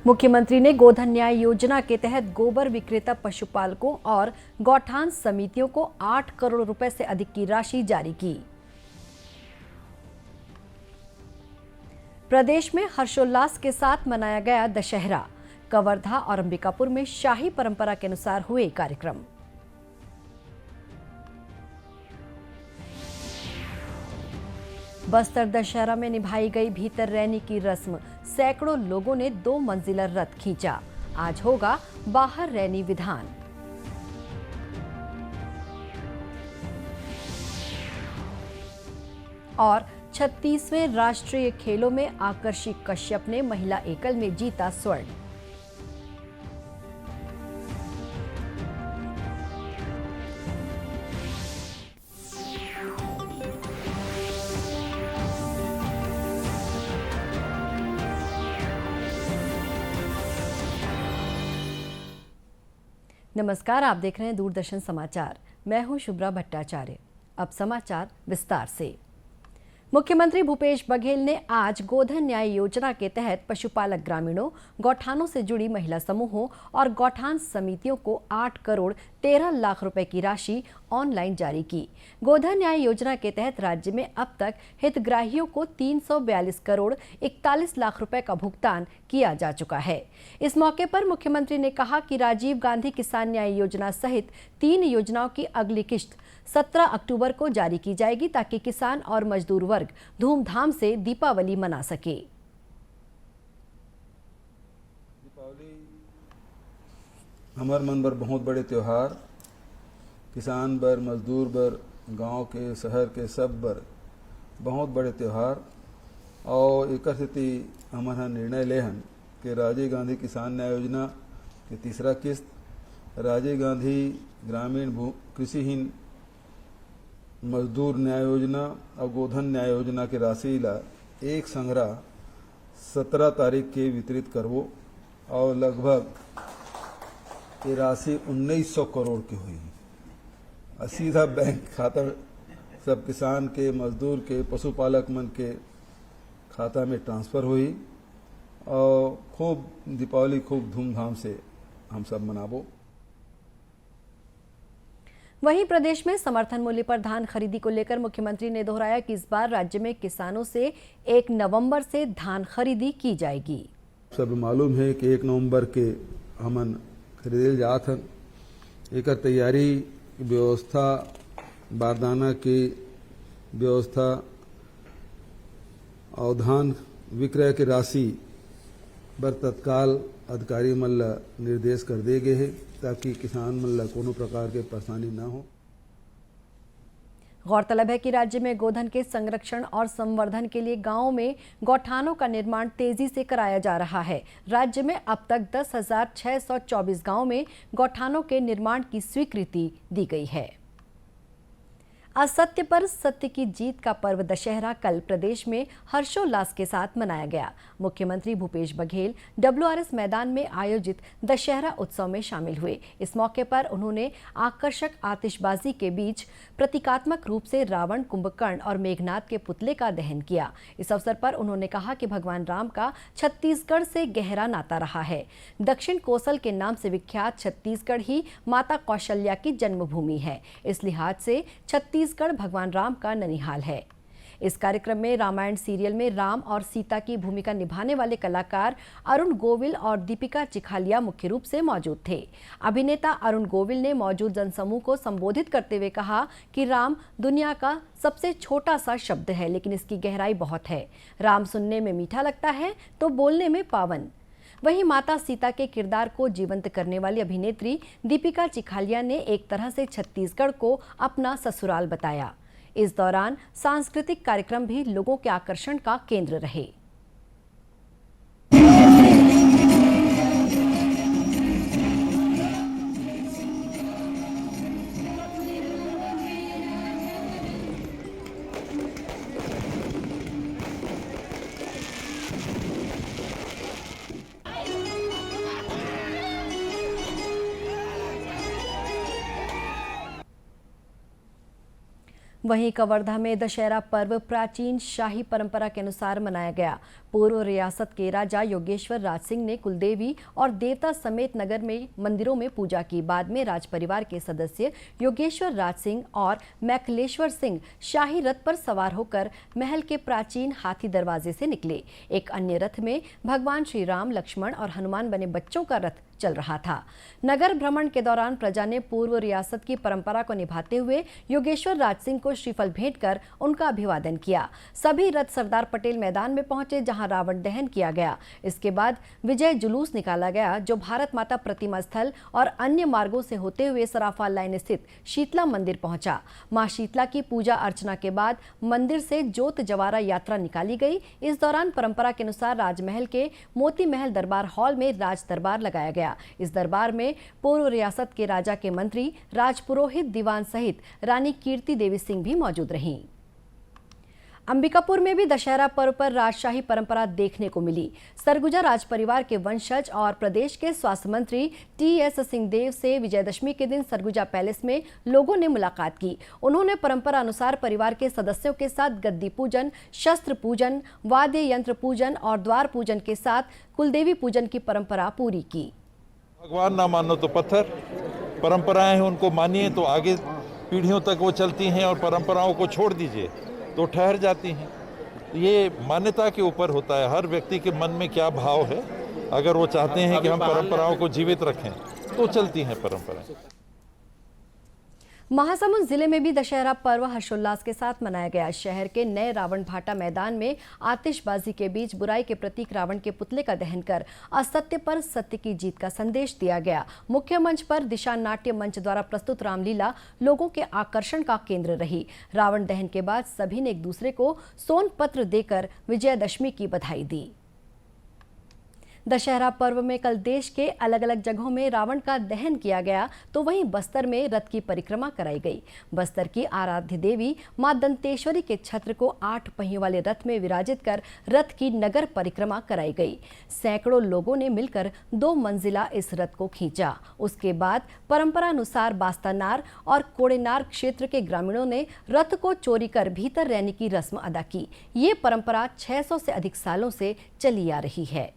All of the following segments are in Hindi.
मुख्यमंत्री ने गोधन न्याय योजना के तहत गोबर विक्रेता पशुपालकों और गौठान समितियों को 8 करोड़ रुपए से अधिक की राशि जारी की। प्रदेश में हर्षोल्लास के साथ मनाया गया दशहरा। कवर्धा और अंबिकापुर में शाही परंपरा के अनुसार हुए कार्यक्रम। बस्तर दशहरा में निभाई गई भीतर रैनी की रस्म। सैकड़ों लोगों ने 2 मंजिला रथ खींचा। आज होगा बाहर रैनी विधान। और 36वें राष्ट्रीय खेलों में आकर्षि कश्यप ने महिला एकल में जीता स्वर्ण। नमस्कार, आप देख रहे हैं दूरदर्शन समाचार। मैं हूं शुभ्रा भट्टाचार्य। अब समाचार विस्तार से। मुख्यमंत्री भूपेश बघेल ने आज गोधन न्याय योजना के तहत पशुपालक ग्रामीणों, गौठानों से जुड़ी महिला समूहों और गौठान समितियों को 8 करोड़ 13 लाख रुपए की राशि ऑनलाइन जारी की। गोधन न्याय योजना के तहत राज्य में अब तक हितग्राहियों को 342 करोड़ 41 लाख रुपए का भुगतान किया जा चुका है। इस मौके पर मुख्यमंत्री ने कहा कि राजीव गांधी किसान न्याय योजना सहित 3 योजनाओं की अगली किश्त 17 अक्टूबर को जारी की जाएगी ताकि किसान और मजदूर वर्ग धूमधाम से दीपावली मना सके। दीपावली हमार मन बर बहुत बड़े त्योहार, किसान बर, मजदूर बर, गांव के, शहर के सब बर बहुत बड़े त्योहार। और एक स्थिति हमारा निर्णय ले हन कि राजीव गांधी किसान न्याय योजना के तीसरा किस्त, राजीव गांधी ग्रामीण कृषिहीन मजदूर न्याय योजना और गोधन न्याय योजना की राशि ला एक संग्रह 17 तारीख के वितरित करवो और लगभग ये राशि 1900 करोड़ की हुई। सीधा बैंक खाता सब किसान के, मजदूर के, पशुपालक मन के खाता में ट्रांसफर हुई और खूब दीपावली खूब धूमधाम से हम सब मनाबो। वहीं प्रदेश में समर्थन मूल्य पर धान खरीदी को लेकर मुख्यमंत्री ने दोहराया कि इस बार राज्य में किसानों से 1 नवंबर से धान खरीदी की जाएगी। सब मालूम है कि 1 नवंबर के हमन खरीदे जात हन। एक तैयारी व्यवस्था, बारदाना की व्यवस्था और धान विक्रय की राशि बर तत्काल अधिकारी मन ला निर्देश कर दे गए है ताकि किसान मन ला कोनो प्रकार के परेशानी न हो। गौरतलब है कि राज्य में गोधन के संरक्षण और संवर्धन के लिए गांवों में गौठानों का निर्माण तेजी से कराया जा रहा है। राज्य में अब तक 10,624 गांवों में गौठानों के निर्माण की स्वीकृति दी गई है। असत्य पर सत्य की जीत का पर्व दशहरा कल प्रदेश में हर्षोल्लास के साथ मनाया गया। मुख्यमंत्री भूपेश बघेल WRS मैदान में आयोजित दशहरा उत्सव में शामिल हुए। इस मौके पर उन्होंने आकर्षक आतिशबाजी के बीच प्रतीकात्मक रूप से रावण, कुंभकर्ण और मेघनाद के पुतले का दहन किया। इस अवसर पर उन्होंने कहा कि भगवान राम का छत्तीसगढ़ से गहरा नाता रहा है। दक्षिण कोसल के नाम से विख्यात छत्तीसगढ़ ही माता कौशल्या की जन्मभूमि है। इस लिहाज से छत्तीसगढ़ भगवान राम का ननिहाल है। इस कार्यक्रम में रामायण सीरियल में राम और सीता की भूमिका निभाने वाले कलाकार अरुण गोविल और दीपिका चिखालिया मुख्य रूप से मौजूद थे। अभिनेता अरुण गोविल ने मौजूद जनसमूह को संबोधित करते हुए कहा कि राम दुनिया का सबसे छोटा सा शब्द है, लेकिन इसकी गहराई बहुत है। राम सुनने में मीठा लगता है तो बोलने में पावन। वहीं माता सीता के किरदार को जीवंत करने वाली अभिनेत्री दीपिका चिखालिया ने एक तरह से छत्तीसगढ़ को अपना ससुराल बताया। इस दौरान सांस्कृतिक कार्यक्रम भी लोगों के आकर्षण का केंद्र रहे। वहीं कवर्धा में दशहरा पर्व प्राचीन शाही परंपरा के अनुसार मनाया गया। पूर्व रियासत के राजा योगेश्वर राज सिंह ने कुलदेवी और देवता समेत नगर में मंदिरों में पूजा की। बाद में राज परिवार के सदस्य योगेश्वर राज सिंह और मैखलेश्वर सिंह शाही रथ पर सवार होकर महल के प्राचीन हाथी दरवाजे से निकले। एक अन्य रथ में भगवान श्री राम, लक्ष्मण और हनुमान बने बच्चों का रथ चल रहा था। नगर भ्रमण के दौरान प्रजा ने पूर्व रियासत की परंपरा को निभाते हुए योगेश्वर राज सिंह को श्रीफल भेंट कर उनका अभिवादन किया। सभी रथ सरदार पटेल मैदान में पहुंचे, जहां रावण दहन किया गया। इसके बाद विजय जुलूस निकाला गया, जो भारत माता प्रतिमा स्थल और अन्य मार्गों से होते हुए सराफा लाइन स्थित शीतला मंदिर पहुंचा। मां शीतला की पूजा अर्चना के बाद मंदिर से जोत जवारा यात्रा निकाली गई। इस दौरान परंपरा के अनुसार राजमहल के मोती महल दरबार हॉल में राज दरबार लगाया गया। इस दरबार में पूर्व रियासत के राजा के मंत्री, राजपुरोहित, दीवान सहित रानी कीर्ति देवी सिंह भी मौजूद रहीं। अंबिकापुर में भी दशहरा पर्व पर राजशाही परंपरा देखने को मिली। सरगुजा राज परिवार के वंशज और प्रदेश के स्वास्थ्य मंत्री टी.एस. सिंहदेव से विजयदशमी के दिन सरगुजा पैलेस में लोगों ने मुलाकात की। उन्होंने परंपरा अनुसार परिवार के सदस्यों के साथ गद्दी पूजन, शस्त्र पूजन, वाद्य यंत्र पूजन और द्वार पूजन के साथ कुलदेवी पूजन की परंपरा पूरी की। भगवान ना मानो तो पत्थर, परंपराएं हैं उनको मानिए तो आगे पीढ़ियों तक वो चलती हैं, और परंपराओं को छोड़ दीजिए तो ठहर जाती हैं। ये मान्यता के ऊपर होता है, हर व्यक्ति के मन में क्या भाव है। अगर वो चाहते हैं कि हम परंपराओं को जीवित रखें तो चलती हैं परंपराएं। महासमुंद जिले में भी दशहरा पर्व हर्षोल्लास के साथ मनाया गया। शहर के नए रावण भाटा मैदान में आतिशबाजी के बीच बुराई के प्रतीक रावण के पुतले का दहन कर असत्य पर सत्य की जीत का संदेश दिया गया। मुख्य मंच पर दिशा नाट्य मंच द्वारा प्रस्तुत रामलीला लोगों के आकर्षण का केंद्र रही। रावण दहन के बाद सभी ने एक दूसरे को सोनपत्र देकर विजयदशमी की बधाई दी। दशहरा पर्व में कल देश के अलग अलग जगहों में रावण का दहन किया गया, तो वहीं बस्तर में रथ की परिक्रमा कराई गई। बस्तर की आराध्य देवी मां दंतेश्वरी के छत्र को 8 पहियों वाले रथ में विराजित कर रथ की नगर परिक्रमा कराई गई। सैकड़ों लोगों ने मिलकर 2 मंजिला इस रथ को खींचा। उसके बाद परंपरा अनुसार बास्तानार और कोड़ेनार क्षेत्र के ग्रामीणों ने रथ को चोरी कर भीतर रहने की रस्म अदा की। ये परंपरा 600 से अधिक सालों से चली आ रही है।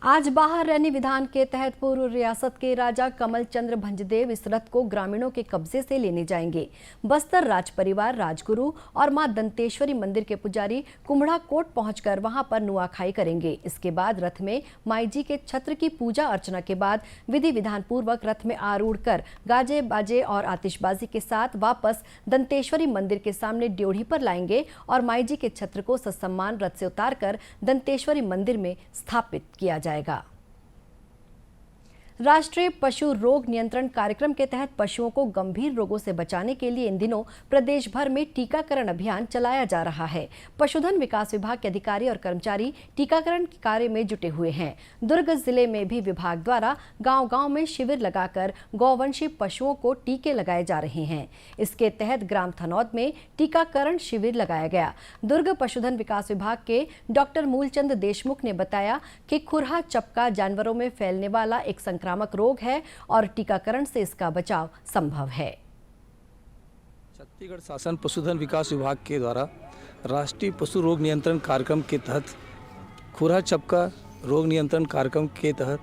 आज बाहर रैनी विधान के तहत पूर्व रियासत के राजा कमल चंद्र भंजदेव इस रथ को ग्रामीणों के कब्जे से लेने जाएंगे। बस्तर राज परिवार, राजगुरु और मां दंतेश्वरी मंदिर के पुजारी कुम्हड़ा कोट पहुंचकर वहां पर नुआखाई करेंगे। इसके बाद रथ में माई जी के छत्र की पूजा अर्चना के बाद विधि विधान पूर्वक रथ में आरूढ़ कर गाजे बाजे और आतिशबाजी के साथ वापस दंतेश्वरी मंदिर के सामने ड्योढ़ी पर लाएंगे और माई जी के छत्र को ससम्मान रथ से उतारकर दंतेश्वरी मंदिर में स्थापित किया जाएगा। राष्ट्रीय पशु रोग नियंत्रण कार्यक्रम के तहत पशुओं को गंभीर रोगों से बचाने के लिए इन दिनों प्रदेश भर में टीकाकरण अभियान चलाया जा रहा है। पशुधन विकास विभाग के अधिकारी और कर्मचारी टीकाकरण के कार्य में जुटे हुए हैं। दुर्ग जिले में भी विभाग द्वारा गांव-गांव में शिविर लगाकर गौवंशी पशुओं को टीके लगाए जा रहे हैं। इसके तहत ग्राम थनौद में टीकाकरण शिविर लगाया गया। दुर्ग पशुधन विकास विभाग के डॉक्टर मूलचंद देशमुख ने बताया कि खुरहा चपका जानवरों में फैलने वाला एक संक्रामक रोग है और टीकाकरण से इसका बचाव संभव है। छत्तीसगढ़ शासन पशुधन विकास विभाग के द्वारा राष्ट्रीय पशु रोग नियंत्रण कार्यक्रम के तहत खुरहा चपका रोग नियंत्रण कार्यक्रम के तहत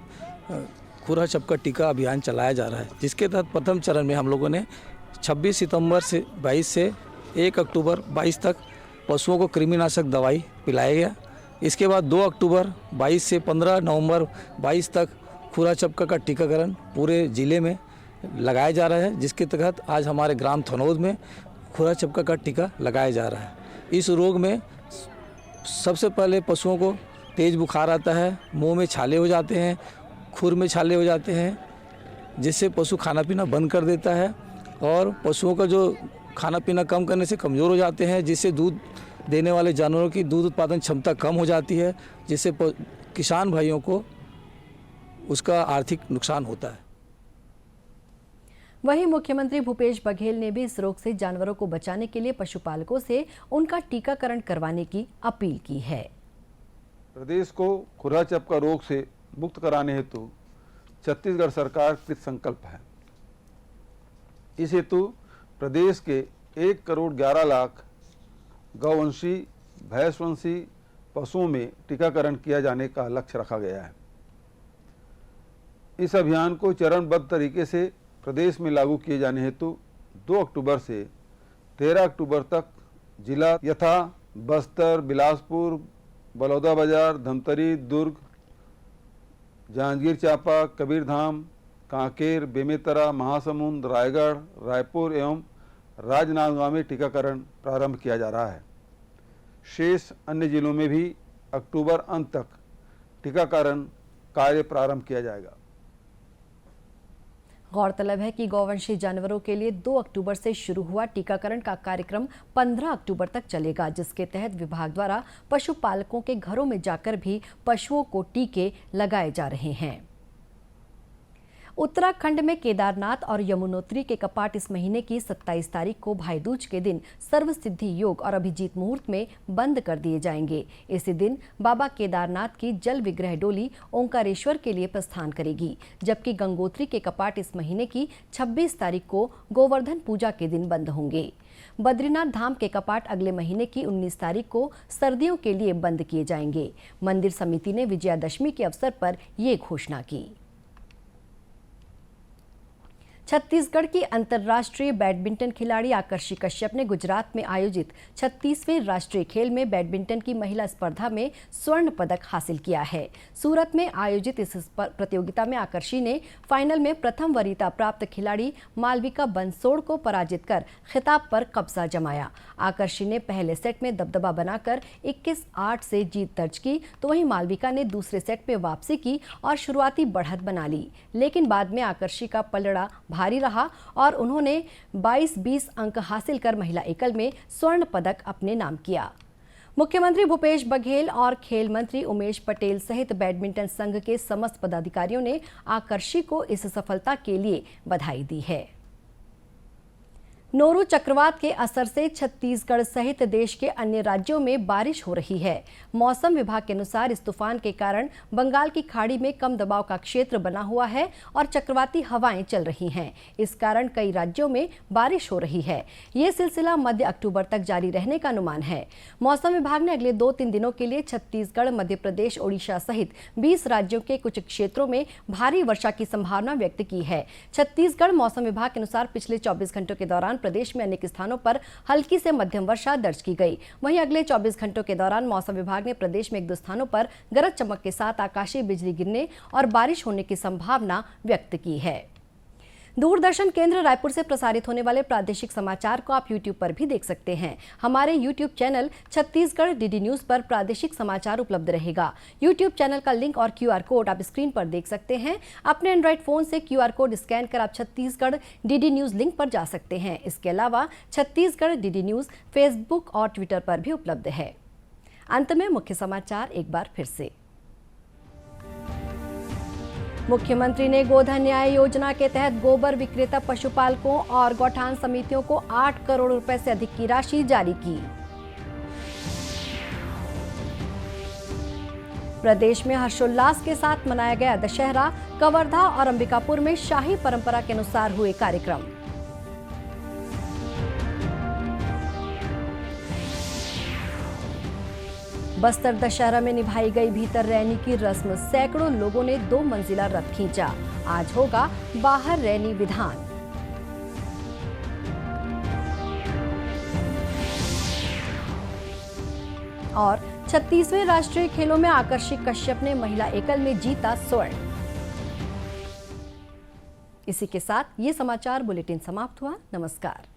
खुरहा चपका टीका अभियान चलाया जा रहा है, जिसके तहत प्रथम चरण में हम लोगों ने 26 सितंबर से 22 से 1 अक्टूबर 22 तक पशुओं को कृमिनाशक दवाई पिलाया गया। इसके बाद 2 अक्टूबर 22 से 15 नवंबर 22 तक खुरहा चपका का टीकाकरण पूरे जिले में लगाया जा रहा है, जिसके तहत आज हमारे ग्राम थनौद में खुरहा चपका का टीका लगाया जा रहा है। इस रोग में सबसे पहले पशुओं को तेज़ बुखार आता है, मुंह में छाले हो जाते हैं, खुर में छाले हो जाते हैं, जिससे पशु खाना पीना बंद कर देता है और पशुओं का जो खाना पीना कम करने से कमज़ोर हो जाते हैं, जिससे दूध देने वाले जानवरों की दूध उत्पादन क्षमता कम हो जाती है, जिससे किसान भाइयों को उसका आर्थिक नुकसान होता है। वहीं मुख्यमंत्री भूपेश बघेल ने भी इस रोग से जानवरों को बचाने के लिए पशुपालकों से उनका टीकाकरण करवाने की अपील की है। प्रदेश को खुरा चपका रोग से मुक्त कराने हेतु छत्तीसगढ़ सरकार कृत संकल्प है। इस हेतु प्रदेश के 1,11,00,000 गौवंशी भैंसवंशी पशुओं में टीकाकरण किया जाने का लक्ष्य रखा गया है। इस अभियान को चरणबद्ध तरीके से प्रदेश में लागू किए जाने हेतु 2 अक्टूबर से 13 अक्टूबर तक जिला यथा बस्तर, बिलासपुर, बलौदाबाजार, धमतरी, दुर्ग, जांजगीर चांपा, कबीरधाम, कांकेर, बेमेतरा, महासमुंद, रायगढ़, रायपुर एवं राजनांदगांव में टीकाकरण प्रारंभ किया जा रहा है। शेष अन्य जिलों में भी अक्टूबर अंत तक टीकाकरण कार्य प्रारंभ किया जाएगा। गौरतलब है कि गौवंशी जानवरों के लिए 2 अक्टूबर से शुरू हुआ टीकाकरण का कार्यक्रम 15 अक्टूबर तक चलेगा, जिसके तहत विभाग द्वारा पशुपालकों के घरों में जाकर भी पशुओं को टीके लगाए जा रहे हैं। उत्तराखंड में केदारनाथ और यमुनोत्री के कपाट इस महीने की 27 तारीख को भाई दूज के दिन सर्वसिद्धि योग और अभिजीत मुहूर्त में बंद कर दिए जाएंगे। इसी दिन बाबा केदारनाथ की जल विग्रह डोली ओंकारेश्वर के लिए प्रस्थान करेगी, जबकि गंगोत्री के कपाट इस महीने की 26 तारीख को गोवर्धन पूजा के दिन बंद होंगे। बद्रीनाथ धाम के कपाट अगले महीने की 19 तारीख को सर्दियों के लिए बंद किए जाएंगे। मंदिर समिति ने विजयादशमी के अवसर पर ये घोषणा की। छत्तीसगढ़ की अंतर्राष्ट्रीय बैडमिंटन खिलाड़ी आकर्षि कश्यप ने गुजरात में आयोजित 36वें राष्ट्रीय खेल में बैडमिंटन की महिला स्पर्धा में स्वर्ण पदक हासिल किया है। सूरत में आयोजित इस प्रतियोगिता में आकर्षि ने फाइनल में प्रथम वरीयता प्राप्त खिलाड़ी मालविका बंसोड़ को पराजित कर खिताब पर कब्जा जमाया। आकर्षि ने पहले सेट में दबदबा बनाकर 21-8 से जीत दर्ज की, तो वहीं मालविका ने दूसरे सेट में वापसी की और शुरुआती बढ़त बना ली, लेकिन बाद में आकर्षि का पलड़ा भारी रहा और उन्होंने 22-20 अंक हासिल कर महिला एकल में स्वर्ण पदक अपने नाम किया। मुख्यमंत्री भूपेश बघेल और खेल मंत्री उमेश पटेल सहित बैडमिंटन संघ के समस्त पदाधिकारियों ने आकर्षि को इस सफलता के लिए बधाई दी है। नोरू चक्रवात के असर से छत्तीसगढ़ सहित देश के अन्य राज्यों में बारिश हो रही है। मौसम विभाग के अनुसार इस तूफान के कारण बंगाल की खाड़ी में कम दबाव का क्षेत्र बना हुआ है और चक्रवाती हवाएं चल रही हैं। इस कारण कई राज्यों में बारिश हो रही है। ये सिलसिला मध्य अक्टूबर तक जारी रहने का अनुमान है। मौसम विभाग ने अगले 2-3 दिनों के लिए छत्तीसगढ़, मध्य प्रदेश, ओडिशा सहित 20 राज्यों के कुछ क्षेत्रों में भारी वर्षा की संभावना व्यक्त की है। छत्तीसगढ़ मौसम विभाग के अनुसार पिछले 24 घंटों के दौरान प्रदेश में अनेक स्थानों पर हल्की से मध्यम वर्षा दर्ज की गई। वहीं अगले 24 घंटों के दौरान मौसम विभाग ने प्रदेश में 1-2 स्थानों पर गरज चमक के साथ आकाशीय बिजली गिरने और बारिश होने की संभावना व्यक्त की है। दूरदर्शन केंद्र रायपुर से प्रसारित होने वाले प्रादेशिक समाचार को आप YouTube पर भी देख सकते हैं। हमारे YouTube channel Chhattisgarh DD news पर प्रादेशिक समाचार उपलब्ध रहेगा। YouTube चैनल का लिंक और QR कोड आप स्क्रीन पर देख सकते हैं। अपने एंड्रॉइड फोन से QR कोड स्कैन कर आप छत्तीसगढ़ DD न्यूज लिंक पर जा सकते हैं। इसके अलावा छत्तीसगढ़ DD न्यूज फेसबुक और ट्विटर पर भी उपलब्ध है। अंत में मुख्य समाचार एक बार फिर से। मुख्यमंत्री ने गोधन न्याय योजना के तहत गोबर विक्रेता पशुपालकों और गौठान समितियों को 8 करोड़ रुपए से अधिक की राशि जारी की। प्रदेश में हर्षोल्लास के साथ मनाया गया दशहरा। कवर्धा और अंबिकापुर में शाही परंपरा के अनुसार हुए कार्यक्रम। बस्तर दशहरा में निभाई गई भीतर रैनी की रस्म। सैकड़ों लोगों ने 2 मंजिला रथ खींचा। आज होगा बाहर रैनी विधान। और 36वें राष्ट्रीय खेलों में आकर्षि कश्यप ने महिला एकल में जीता स्वर्ण। इसी के साथ ये समाचार बुलेटिन समाप्त हुआ। नमस्कार।